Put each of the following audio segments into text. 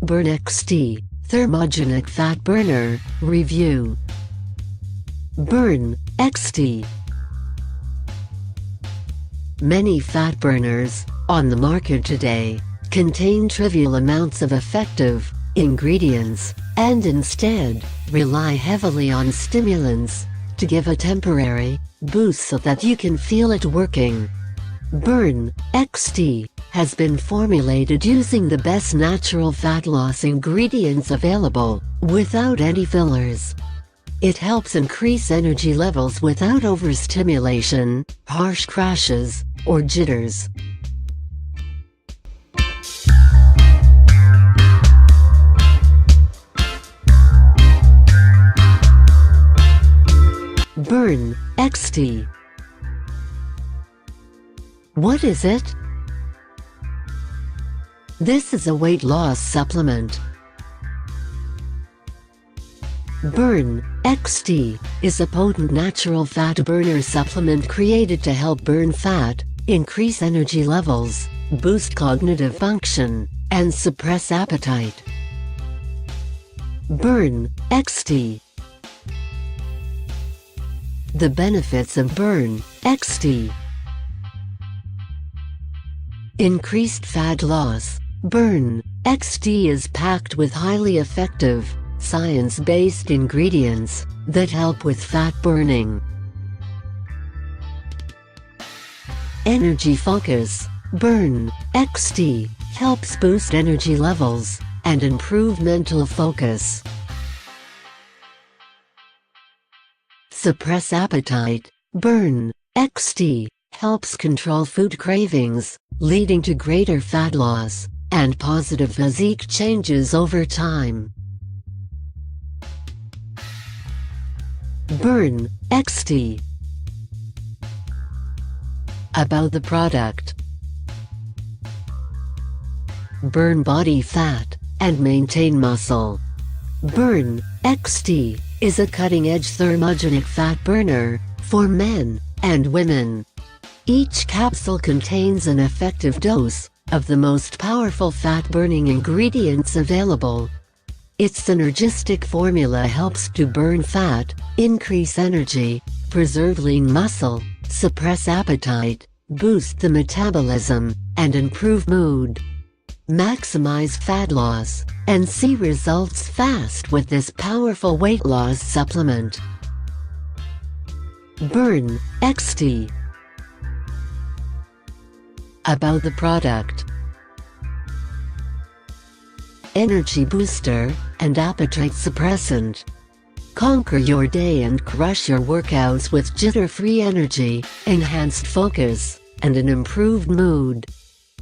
Burn XT, Thermogenic Fat Burner, Review. Burn XT. Many fat burners, on the market today, contain trivial amounts of effective ingredients, and instead, rely heavily on stimulants, to give a temporary boost so that you can feel it working. Burn XT has been formulated using the best natural fat loss ingredients available, without any fillers. It helps increase energy levels without overstimulation, harsh crashes, or jitters. Burn XT. What is it? This is a weight loss supplement. Burn XT is a potent natural fat burner supplement created to help burn fat, increase energy levels, boost cognitive function, and suppress appetite. Burn XT. The benefits of Burn XT. Increased fat loss. Burn XT is packed with highly effective, science-based ingredients that help with fat burning. Energy focus. Burn XT helps boost energy levels and improve mental focus. Suppress appetite. Burn XT helps control food cravings, leading to greater fat loss and positive physique changes over time. Burn XT. About the product. Burn body fat and maintain muscle. Burn XT is a cutting-edge thermogenic fat burner for men and women. Each capsule contains an effective dose of the most powerful fat-burning ingredients available. Its synergistic formula helps to burn fat, increase energy, preserve lean muscle, suppress appetite, boost the metabolism, and improve mood. Maximize fat loss and see results fast with this powerful weight loss supplement. Burn XT. About the product. Energy booster and appetite suppressant. Conquer your day and crush your workouts with jitter-free energy, enhanced focus, and an improved mood.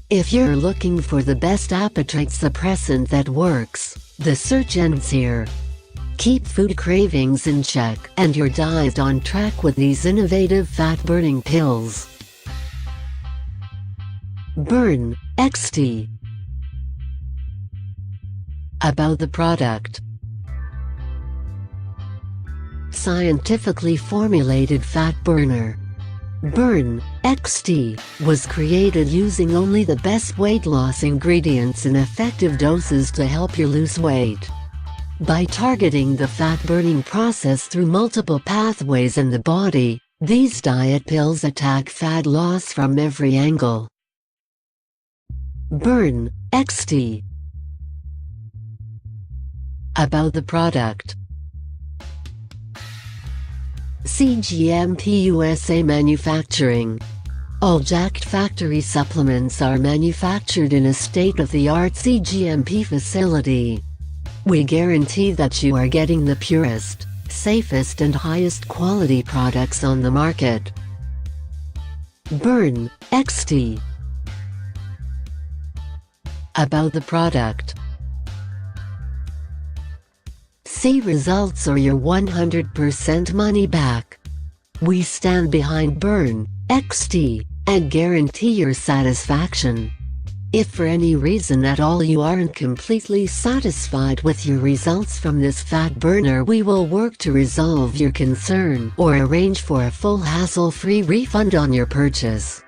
If you're looking for the best appetite suppressant that works, the search ends here. Keep food cravings in check and your diet on track with these innovative fat-burning pills. Burn XT. About the product. Scientifically formulated fat burner. Burn XT was created using only the best weight loss ingredients in effective doses to help you lose weight. By targeting the fat-burning process through multiple pathways in the body, these diet pills attack fat loss from every angle. Burn XT. About the product. CGMP USA Manufacturing. All Jacked Factory supplements are manufactured in a state-of-the-art CGMP facility. We guarantee that you are getting the purest, safest and highest quality products on the market. Burn XT. About the product. See results or your 100% money back. We stand behind Burn XT and guarantee your satisfaction. If for any reason at all you aren't completely satisfied with your results from this fat burner, we will work to resolve your concern or arrange for a full hassle-free refund on your purchase.